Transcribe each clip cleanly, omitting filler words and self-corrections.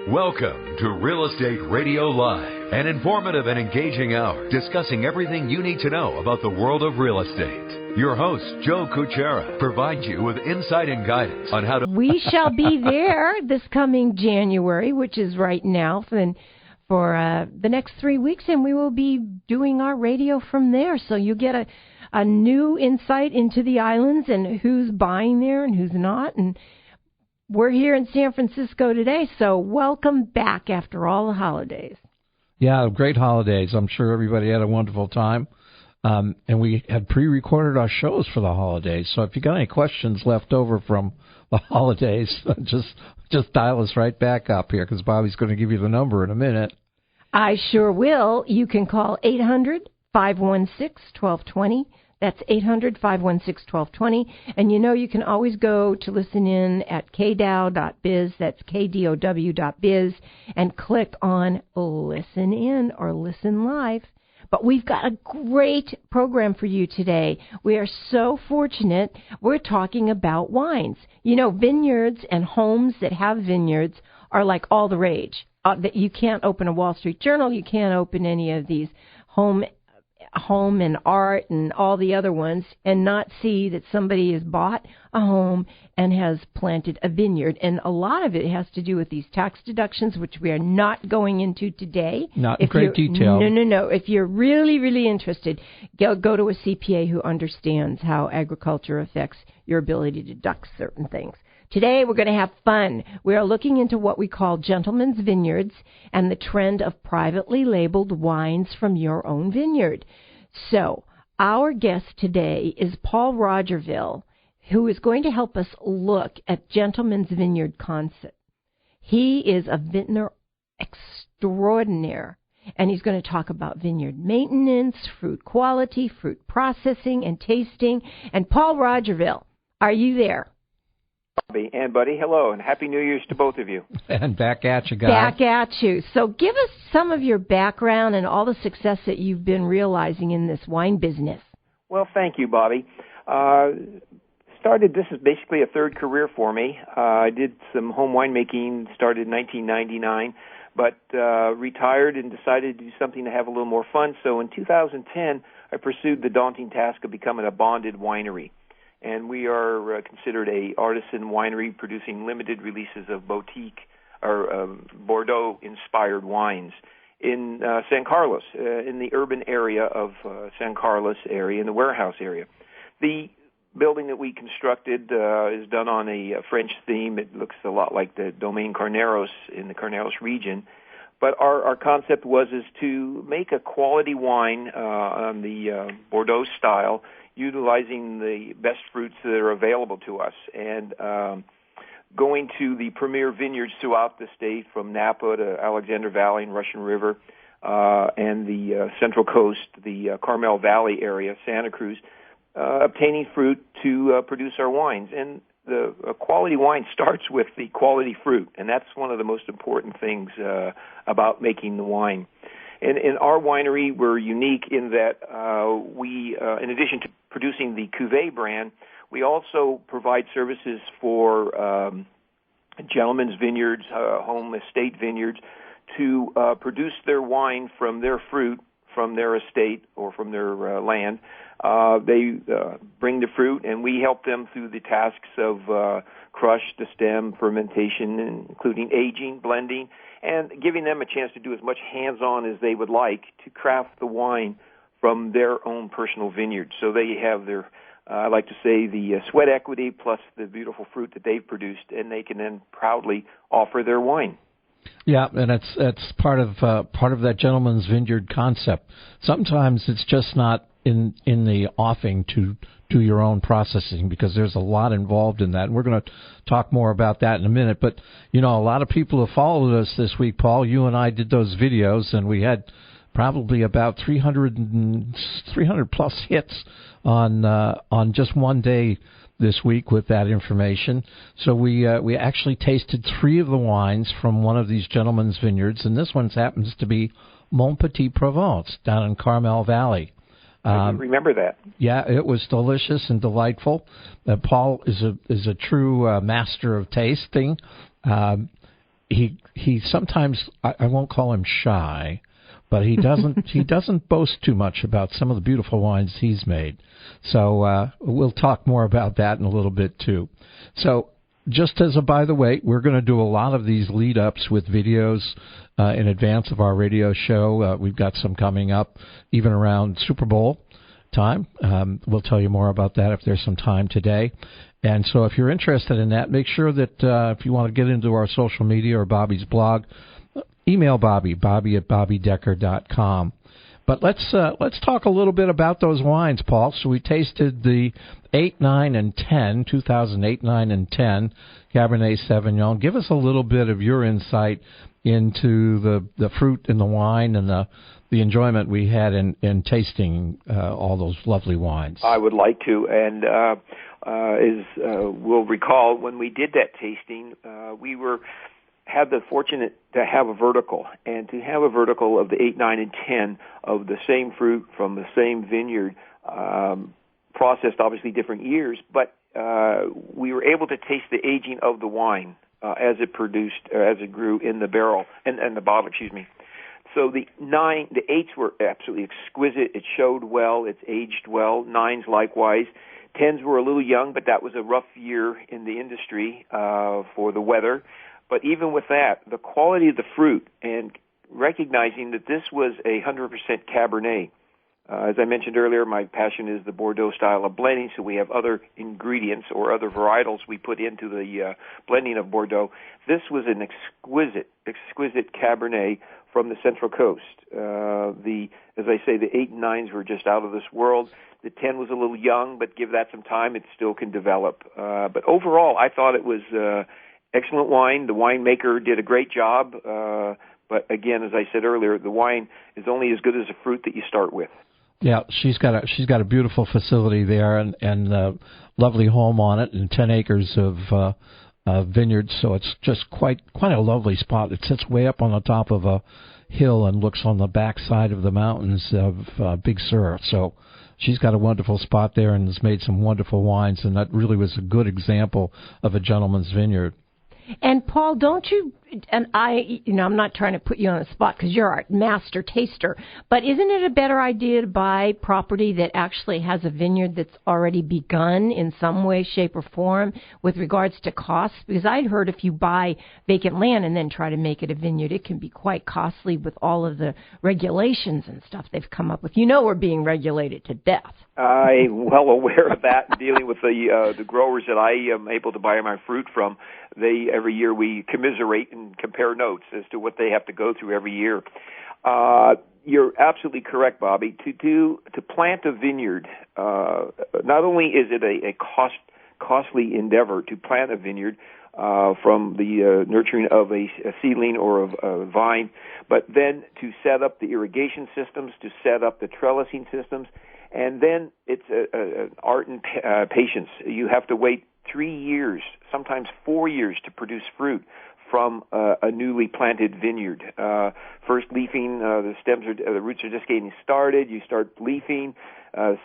Welcome to Real Estate Radio Live, an informative and engaging hour discussing everything you need to know about the world of real estate. Your host, 𝗘𝗀𝗁𝗃, provides you with insight and guidance on how to... We shall be there this coming January, which is right now, for the next 3 weeks, and we will be doing our radio from there. So you get a new insight into the islands and who's buying there and who's not, and we're here in San Francisco today, so welcome back after all the holidays. Yeah, great holidays. I'm sure everybody had a wonderful time. And we had pre-recorded our shows for the holidays, so if you got any questions left over from the holidays, just dial us right back up here, because Bobby's going to give you the number in a minute. I sure will. You can call 800-516-1220. That's 800-516-1220. And you can always go to listen in at kdow.biz. That's KDOW.biz. And click on Listen In or Listen Live. But we've got a great program for you today. We are so fortunate. We're talking about wines. Vineyards and homes that have vineyards are like all the rage. That you can't open a Wall Street Journal. You can't open any of these home and art and all the other ones and not see that somebody has bought a home and has planted a vineyard. And a lot of it has to do with these tax deductions, which we are not going into today. Not in great detail. No. If you're really, really interested, go to a CPA who understands how agriculture affects your ability to deduct certain things. Today, we're going to have fun. We are looking into what we call gentlemen's vineyards and the trend of privately labeled wines from your own vineyard. So, our guest today is Paul Rogerville, who is going to help us look at gentlemen's vineyard concept. He is a vintner extraordinaire, and he's going to talk about vineyard maintenance, fruit quality, fruit processing, and tasting. And Paul Rogerville, are you there? Bobbi and Buddy, hello, and Happy New Year's to both of you. And back at you, guys. Back at you. So give us some of your background and all the success that you've been realizing in this wine business. Well, thank you, Bobbi. This is basically a third career for me. I did some home winemaking, started in 1999, but retired and decided to do something to have a little more fun. So in 2010, I pursued the daunting task of becoming a bonded winery. And we are considered a artisan winery producing limited releases of boutique or Bordeaux-inspired wines in San Carlos, in the urban area of San Carlos area, in the warehouse area. The building that we constructed is done on a French theme. It looks a lot like the Domaine Carneros in the Carneros region. But our concept is to make a quality wine on the Bordeaux style, utilizing the best fruits that are available to us, and going to the premier vineyards throughout the state, from Napa to Alexander Valley and Russian River, and the Central Coast, the Carmel Valley area, Santa Cruz, obtaining fruit to produce our wines. And the quality wine starts with the quality fruit, and that's one of the most important things about making the wine. And in our winery, we're unique in that we, in addition to producing the 𝗥𝗲𝗎 brand, we also provide services for gentlemen's vineyards, home estate vineyards, to produce their wine from their fruit, from their estate or from their land. They bring the fruit, and we help them through the tasks of crush, stem, fermentation, including aging, blending, and giving them a chance to do as much hands-on as they would like to craft the wine from their own personal vineyard. So they have their, I like to say, the sweat equity plus the beautiful fruit that they've produced, and they can then proudly offer their wine. Yeah, and it's part of that gentleman's vineyard concept. Sometimes it's just not in the offing to do your own processing, because there's a lot involved in that. And we're going to talk more about that in a minute. But, a lot of people have followed us this week, Paul. You and I did those videos, and we had probably about 300 plus hits on just one day this week with that information. So we actually tasted 3 of the wines from one of these gentlemen's vineyards, and this one happens to be Montpetit Provence down in Carmel Valley. I remember that. Yeah, it was delicious and delightful. Paul is a true master of tasting. he sometimes, I won't call him shy, but he doesn't boast too much about some of the beautiful wines he's made. So we'll talk more about that in a little bit too. So just as a by the way, we're going to do a lot of these lead-ups with videos in advance of our radio show. We've got some coming up even around Super Bowl time. We'll tell you more about that if there's some time today. And so if you're interested in that, make sure that if you want to get into our social media or Bobby's blog, email Bobby at bobbydecker.com. But let's talk a little bit about those wines, Paul. So we tasted the 8, 9, and 10, 2008, 9, and 10 Cabernet Sauvignon. Give us a little bit of your insight into the fruit in the wine and the enjoyment we had in tasting all those lovely wines. I would like to, and we'll recall when we did that tasting, we had the fortunate to have a vertical, and to have a vertical of the 8, 9, and 10 of the same fruit from the same vineyard, processed obviously different years, but we were able to taste the aging of the wine as it grew in the barrel and the bottle, excuse me. So the 8s were absolutely exquisite. It showed well. It's aged well. 9s likewise. 10s were a little young, but that was a rough year in the industry for the weather. But even with that, the quality of the fruit and recognizing that this was 100% Cabernet. As I mentioned earlier, my passion is the Bordeaux style of blending, so we have other ingredients or other varietals we put into the blending of Bordeaux. This was an exquisite Cabernet from the Central Coast. As I say, the 8 and 9s were just out of this world. The 10 was a little young, but give that some time, it still can develop. But overall, I thought it was excellent wine. The winemaker did a great job. But again, as I said earlier, the wine is only as good as the fruit that you start with. Yeah, she's got a beautiful facility there and a lovely home on it, and 10 acres of vineyard. So it's just quite a lovely spot. It sits way up on the top of a hill and looks on the back side of the mountains of 𝗥𝗱𝗏𝗧. So she's got a wonderful spot there and has made some wonderful wines, and that really was a good example of a gentleman's vineyard. And Paul, don't you, and I'm not trying to put you on the spot because you're our master taster, but isn't it a better idea to buy property that actually has a vineyard that's already begun in some way, shape, or form with regards to costs? Because I'd heard if you buy vacant land and then try to make it a vineyard, it can be quite costly with all of the regulations and stuff they've come up with. We're being regulated to death. I'm well aware of that. Dealing with the growers that I am able to buy my fruit from, every year we commiserate and compare notes as to what they have to go through every year. You're absolutely correct, Bobby. To plant a vineyard, not only is it a costly endeavor to plant a vineyard from the nurturing of a seedling or of a vine, but then to set up the irrigation systems, to set up the trellising systems, and then it's an art and patience. You have to wait 3 years, sometimes 4 years, to produce fruit from a newly planted vineyard. First leafing, the roots are just getting started. You start leafing.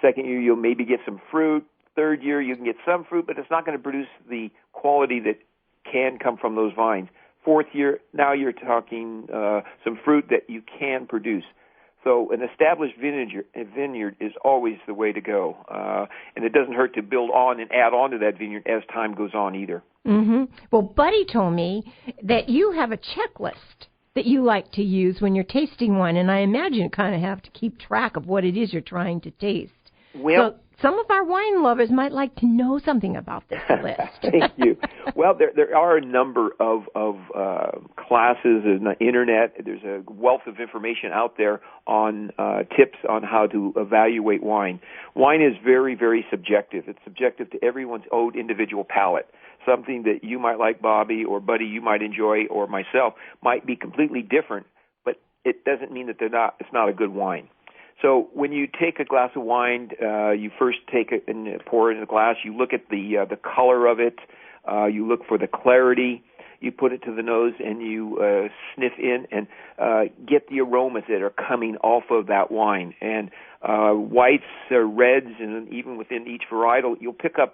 Second year, you'll maybe get some fruit. Third year, you can get some fruit, but it's not going to produce the quality that can come from those vines. Fourth year, now you're talking some fruit that you can produce. So an established vineyard is always the way to go. And it doesn't hurt to build on and add on to that vineyard as time goes on either. Mm-hmm. Well, Buddy told me that you have a checklist that you like to use when you're tasting wine, and I imagine you kind of have to keep track of what it is you're trying to taste. Well, so some of our wine lovers might like to know something about this list. Thank you. Well, there are a number of classes on the internet. There's a wealth of information out there on tips on how to evaluate wine. Wine is very, very subjective. It's subjective to everyone's own individual palate. Something that you might like, Bobby, or Buddy, you might enjoy, or myself, might be completely different, but it doesn't mean that it's not a good wine. So when you take a glass of wine, you first take it and pour it in a glass. You look at the color of it. You look for the clarity. You put it to the nose and you sniff in and get the aromas that are coming off of that wine. And whites, reds, and even within each varietal, you'll pick up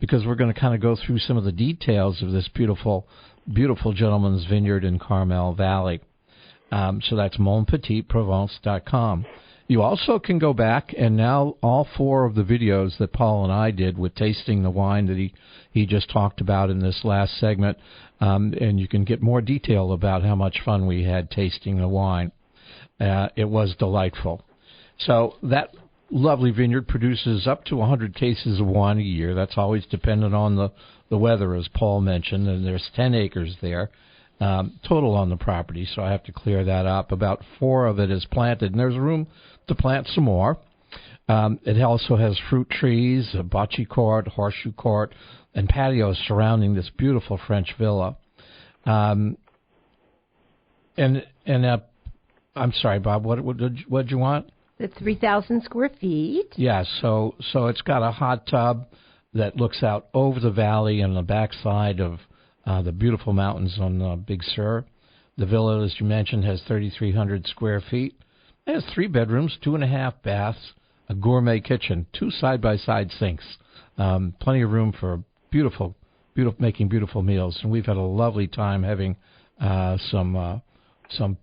because we're going to kind of go through some of the details of this beautiful, beautiful gentleman's vineyard in Carmel Valley. So that's monpetitprovence.com. You also can go back, and now all 4 of the videos that Paul and I did with tasting the wine that he just talked about in this last segment, and you can get more detail about how much fun we had tasting the wine. It was delightful. So that lovely vineyard produces up to 100 cases of wine a year. That's always dependent on the weather, as Paul mentioned, and there's 10 acres there. Total on the property, so I have to clear that up. About 4 of it is planted, and there's room to plant some more. It also has fruit trees, a bocce court, horseshoe court, and patios surrounding this beautiful French villa. I'm sorry, Bob, what did you want? It's 3,000 square feet. Yeah, so it's got a hot tub that looks out over the valley and the backside of the beautiful mountains on Big Sur. The villa, as you mentioned, has 3,300 square feet. It has 3 bedrooms, 2.5 baths, a gourmet kitchen, 2 side-by-side sinks, plenty of room for beautiful, making beautiful meals. And we've had a lovely time having some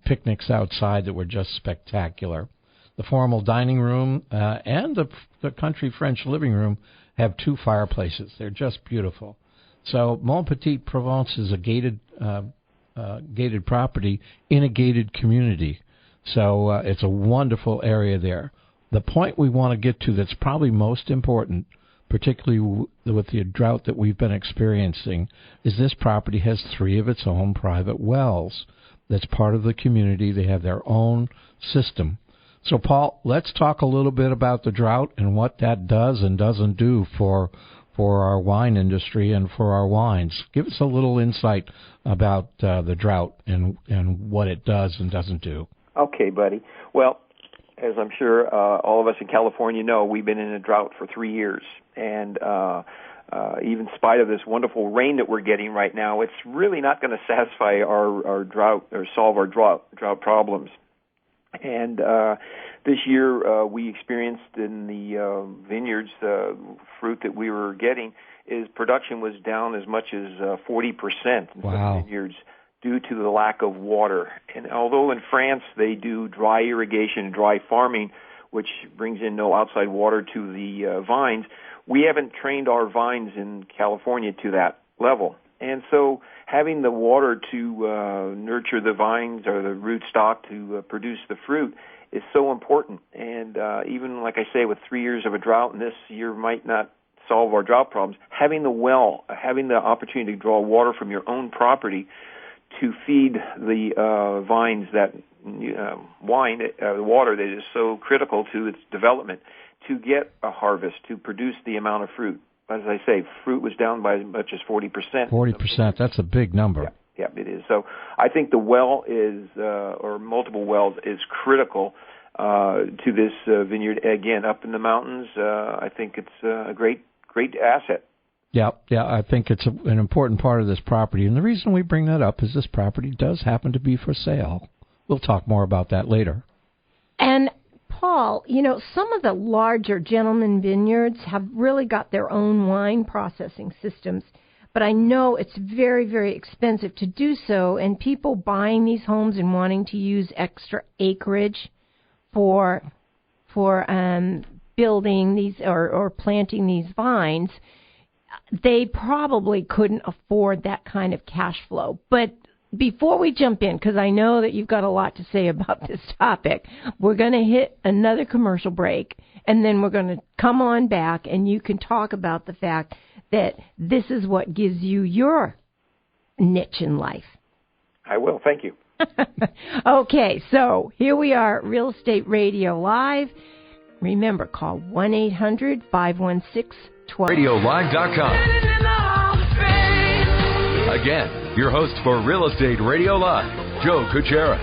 picnics outside that were just spectacular. The formal dining room and the country French living room have 2 fireplaces. They're just beautiful. So 𝗔𝗕𝗎𝗓 is a gated property in a gated community. So it's a wonderful area there. The point we want to get to that's probably most important, particularly with the drought that we've been experiencing, is this property has 3 of its own private wells. That's part of the community. They have their own system. So, Paul, let's talk a little bit about the drought and what that does and doesn't do for our wine industry and for our wines. Give us a little insight about the drought and what it does and doesn't do. Okay, buddy. Well, as I'm sure all of us in California know, we've been in a drought for 3 years. And even in spite of this wonderful rain that we're getting right now, it's really not going to satisfy our drought or solve our drought problems. And this year we experienced in the vineyards, the fruit that we were getting, is production was down as much as 40% in some vineyards due to the lack of water. And although in France they do dry irrigation, dry farming, which brings in no outside water to the vines, we haven't trained our vines in California to that level. And so having the water to nurture the vines or the rootstock to produce the fruit is so important. And even, like I say, with 3 years of a drought, and this year might not solve our drought problems, having the well, having the opportunity to draw water from your own property to feed the vines that the water that is so critical to its development, to get a harvest, to produce the amount of fruit. As I say, fruit was down by as much as 40%. 40%, that's a big number. Yeah, it is. So I think the well is, or multiple wells, is critical to this vineyard. Again, up in the mountains, I think it's a great asset. Yeah, I think it's an important part of this property. And the reason we bring that up is this property does happen to be for sale. We'll talk more about that later. And Paul, some of the larger gentleman vineyards have really got their own wine processing systems, but I know it's very, very expensive to do so, and people buying these homes and wanting to use extra acreage for building these or planting these vines, they probably couldn't afford that kind of cash flow. But before we jump in, because I know that you've got a lot to say about this topic, we're going to hit another commercial break, and then we're going to come on back, and you can talk about the fact that this is what gives you your niche in life. I will. Thank you. Okay, so here we are, Real Estate Radio Live. Remember, call 1-800-516-12. RadioLive.com. Again, your host for Real Estate Radio Live, Joe 𝗘𝗀𝗓.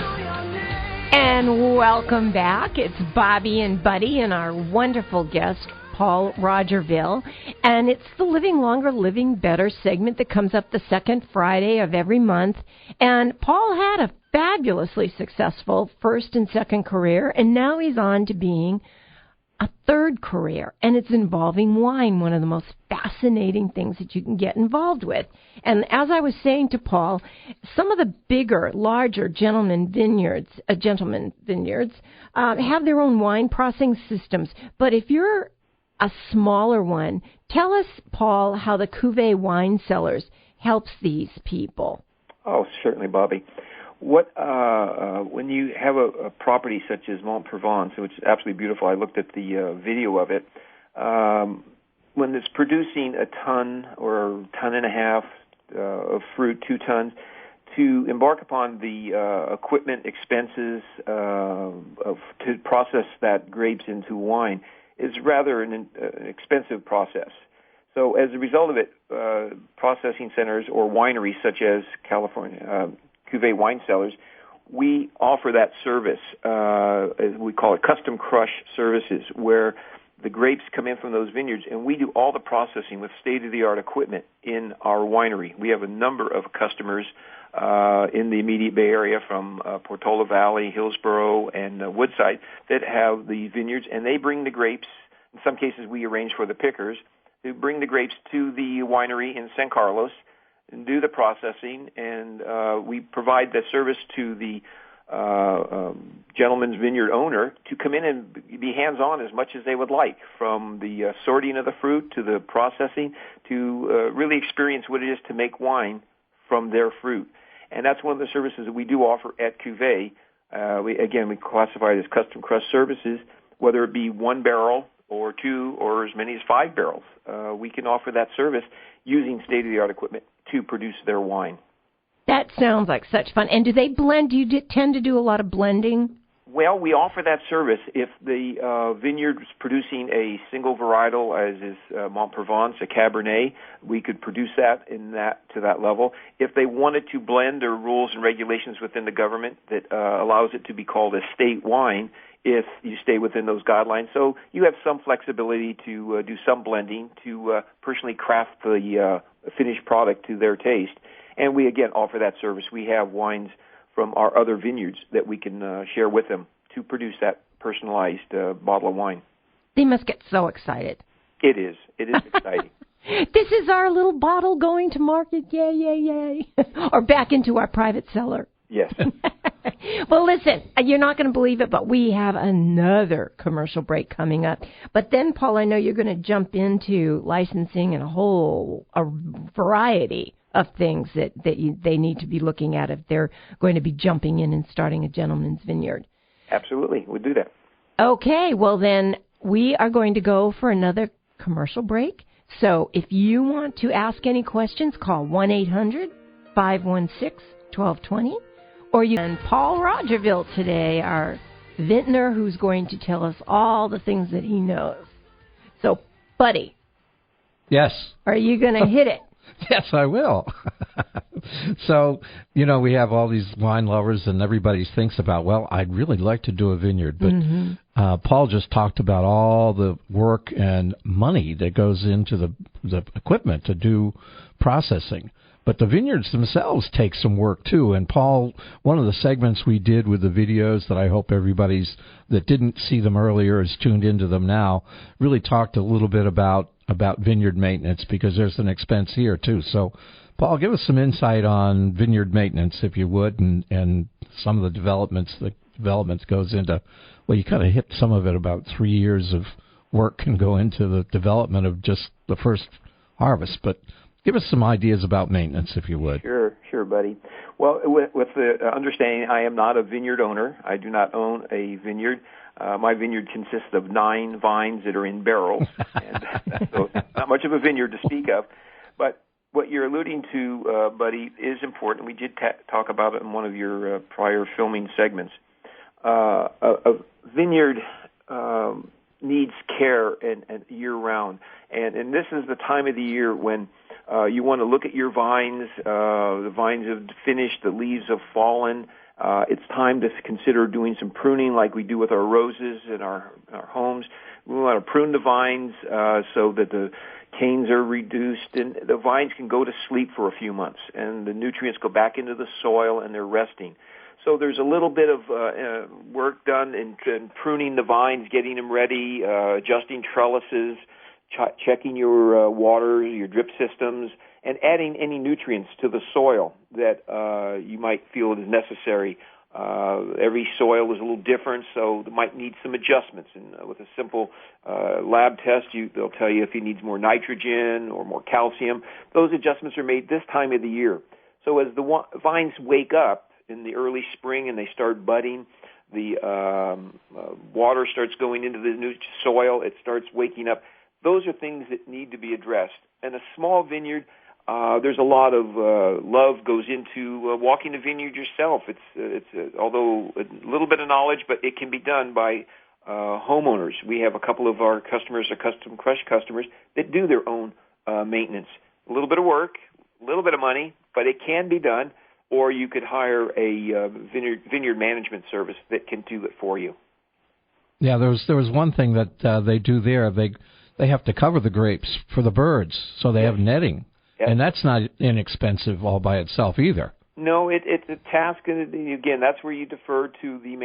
And welcome back. It's Bobbi and Buddy and our wonderful guest, Paul Rogerville. And it's the Living Longer, Living Better segment that comes up the second Friday of every month. And Paul had a fabulously successful first and second career, and now he's on to being a third career, and it's involving wine, one of the most fascinating things that you can get involved with. And as I was saying to Paul, some of the bigger, larger gentleman vineyards have their own wine processing systems. But if you're a smaller one, tell us, Paul, how the Cuvée Wine Cellars helps these people. Oh, certainly, Bobbi. When you have a property such as 𝗪𝗡, which is absolutely beautiful, I looked at the video of it. When it's producing a ton or ton and a half of fruit, 2 tons, to embark upon the equipment expenses to process that grapes into wine is rather an expensive process. So as a result of it, processing centers or wineries such as California, Cuvée Wine Cellars, we offer that service. We call it custom crush services, where the grapes come in from those vineyards, and we do all the processing with state-of-the-art equipment in our winery. We have a number of customers in the immediate Bay Area from Portola Valley, Hillsborough, and Woodside that have the vineyards, and they bring the grapes. In some cases, we arrange for the pickers to bring the grapes to the winery in San Carlos and do the processing, and we provide the service to the gentleman's vineyard owner to come in and be hands-on as much as they would like, from the sorting of the fruit to the processing to really experience what it is to make wine from their fruit. And that's one of the services that we do offer at Cuvée. We classify it as custom crush services, whether it be 1 barrel or 2 or as many as 5 barrels. We can offer that service using state-of-the-art equipment to produce their wine. That sounds like such fun. And do they blend? Do you tend to do a lot of blending? Well, we offer that service if the vineyard is producing a single varietal, as is Montprovence, a Cabernet. We could produce that to that level. If they wanted to blend, there are rules and regulations within the government that allows it to be called a state wine if you stay within those guidelines. So you have some flexibility to do some blending to personally craft the finished product to their taste. And we, again, offer that service. We have wines from our other vineyards that we can share with them to produce that personalized bottle of wine. They must get so excited. It is. It is exciting. This is our little bottle going to market. Yay, yay, yay. Or back into our private cellar. Yes. Well, listen, you're not going to believe it, but we have another commercial break coming up. But then, Paul, I know you're going to jump into licensing and a variety of things that they need to be looking at if they're going to be jumping in and starting a gentleman's vineyard. Absolutely. We'll do that. Okay. Well, then we are going to go for another commercial break. So if you want to ask any questions, call 1-800-516-1220. Or you can Paul Rogerville today, our vintner, who's going to tell us all the things that he knows. So, Buddy. Yes. Are you going to hit it? Yes, I will. So, we have all these wine lovers, and everybody thinks about, well, I'd really like to do a vineyard. But Paul just talked about all the work and money that goes into the equipment to do processing. But the vineyards themselves take some work, too. And, Paul, one of the segments we did with the videos that I hope everybody's that didn't see them earlier is tuned into them now, really talked a little bit about vineyard maintenance, because there's an expense here, too. So, Paul, give us some insight on vineyard maintenance, if you would, and some of the developments goes into, well, you kind of hit some of it, about 3 years of work can go into the development of just the first harvest. But give us some ideas about maintenance, if you would. Sure, buddy. Well, with the understanding, I am not a vineyard owner. I do not own a vineyard. My vineyard consists of 9 vines that are in barrels, and so not much of a vineyard to speak of. But what you're alluding to, Buddy, is important. We did talk about it in one of your prior filming segments. A vineyard needs care and year-round, and this is the time of the year when you want to look at your vines. The vines have finished, the leaves have fallen. It's time to consider doing some pruning like we do with our roses in our homes. We want to prune the vines so that the canes are reduced, and the vines can go to sleep for a few months, and the nutrients go back into the soil, and they're resting. So there's a little bit of work done in pruning the vines, getting them ready, adjusting trellises, checking your water, your drip systems, and adding any nutrients to the soil that you might feel is necessary. Every soil is a little different, so it might need some adjustments. And with a simple lab test, they'll tell you if he needs more nitrogen or more calcium. Those adjustments are made this time of the year. So as the vines wake up in the early spring and they start budding, the water starts going into the new soil. It starts waking up. Those are things that need to be addressed. And a small vineyard, there's a lot of love goes into walking a vineyard yourself. It's although a little bit of knowledge, but it can be done by homeowners. We have a couple of our customers, our Custom Crush customers, that do their own maintenance. A little bit of work, a little bit of money, but it can be done. Or you could hire a vineyard management service that can do it for you. Yeah, there was one thing that they do there. They have to cover the grapes for the birds, so they have netting. Yes. And that's not inexpensive all by itself either. No, it's a task, and again, that's where you defer to the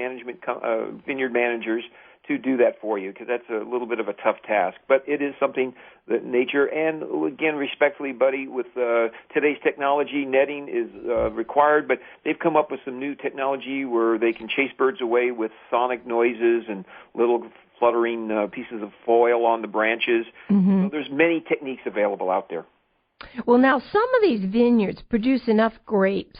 vineyard managers to do that for you, because that's a little bit of a tough task. But it is something that nature, and again, respectfully, Buddy, with today's technology, netting is required, but they've come up with some new technology where they can chase birds away with sonic noises and little fluttering pieces of foil on the branches. Mm-hmm. So there's many techniques available out there. Well, now, some of these vineyards produce enough grapes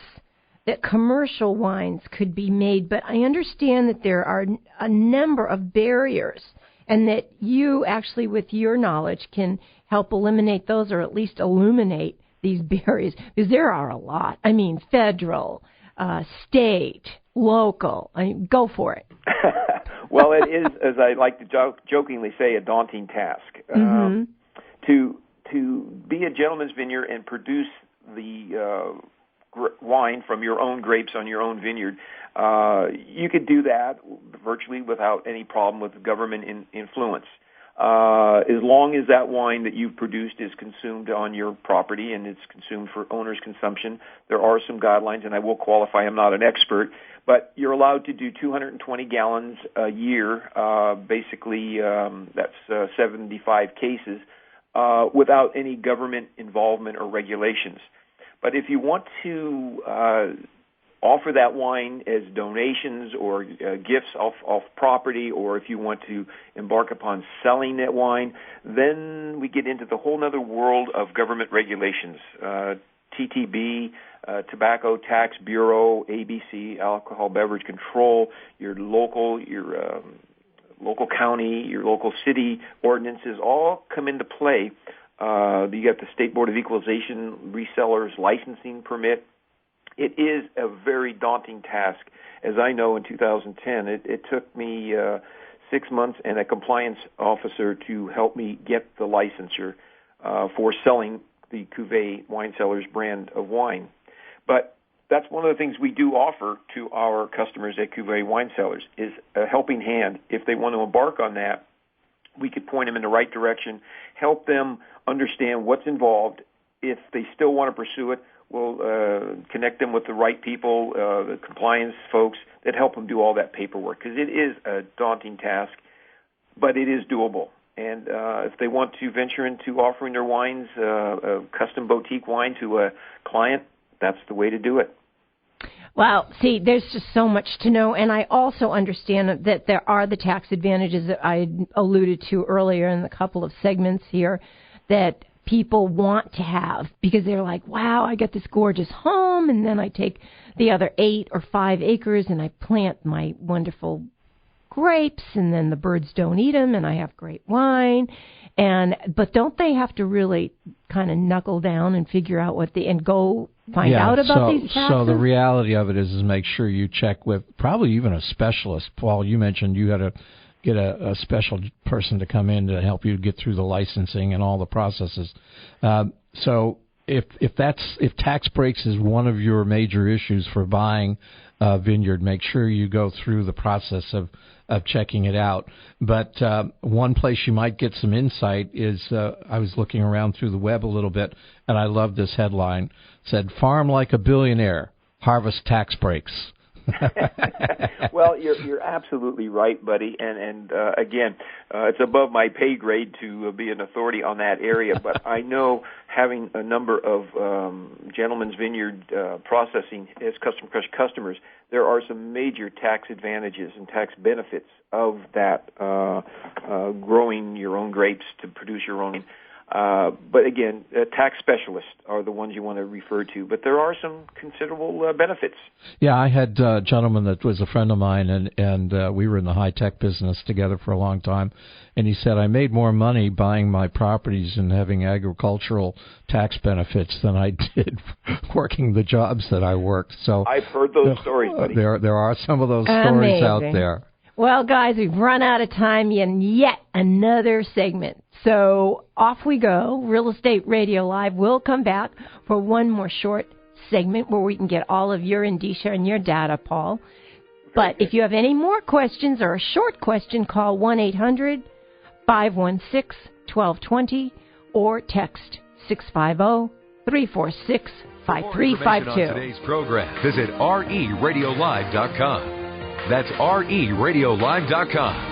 that commercial wines could be made, but I understand that there are a number of barriers and that you actually, with your knowledge, can help eliminate those, or at least illuminate these barriers, because there are a lot. I mean, federal, state, local. I mean, go for it. Well, it is, as I like to jokingly say, a daunting task. To be a gentleman's vineyard and produce the wine from your own grapes on your own vineyard, you could do that virtually without any problem with government influence. As long as that wine that you've produced is consumed on your property and it's consumed for owner's consumption, there are some guidelines, and I will qualify, I'm not an expert, but you're allowed to do 220 gallons a year, basically that's 75 cases, without any government involvement or regulations. But if you want to offer that wine as donations or gifts off property, or if you want to embark upon selling that wine, then we get into the whole other world of government regulations. TTB, Tobacco Tax Bureau, ABC, Alcohol Beverage Control, your local county, your local city ordinances all come into play. You got the State Board of Equalization, resellers licensing permit. It is a very daunting task. As I know, in 2010, it took me 6 months and a compliance officer to help me get the licensure for selling the Cuvée Wine Cellars brand of wine. But that's one of the things we do offer to our customers at Cuvée Wine Cellars, is a helping hand. If they want to embark on that, we could point them in the right direction, help them understand what's involved. If they still want to pursue it, we'll connect them with the right people, the compliance folks that help them do all that paperwork, because it is a daunting task, but it is doable. And if they want to venture into offering their wines, a custom boutique wine to a client, that's the way to do it. Wow. See, there's just so much to know, and I also understand that there are the tax advantages that I alluded to earlier in a couple of segments here that people want to have, because they're like, wow, I get this gorgeous home, and then I take the other 8 or 5 acres and I plant my wonderful grapes, and then the birds don't eat them, and I have great wine. But don't they have to really kind of knuckle down and figure out and go find out about these taxes? So the reality of it is make sure you check with probably even a specialist. Paul, you mentioned you got to get a special person to come in to help you get through the licensing and all the processes. So if tax breaks is one of your major issues for buying a vineyard, make sure you go through the process of checking it out. But one place you might get some insight is I was looking around through the web a little bit, and I love this headline. It said, "Farm like a billionaire, harvest tax breaks." Well, you're absolutely right, buddy. And again, it's above my pay grade to be an authority on that area, but I know, having a number of Gentleman's Vineyard processing as customers, there are some major tax advantages and tax benefits of that growing your own grapes to produce your own. But again, tax specialists are the ones you want to refer to. But there are some considerable benefits. Yeah, I had a gentleman that was a friend of mine, and we were in the high-tech business together for a long time. And he said, I made more money buying my properties and having agricultural tax benefits than I did working the jobs that I worked. So I've heard those stories, buddy. There are some of those stories out there. Well, guys, we've run out of time in yet another segment. So off we go. Real Estate Radio Live will come back for one more short segment where we can get all of your indicia and your data, Paul. But if you have any more questions or a short question, call 1-800-516-1220 or text 650-346-5352. For more information on today's program, visit RERadiolive.com. That's RERadiolive.com.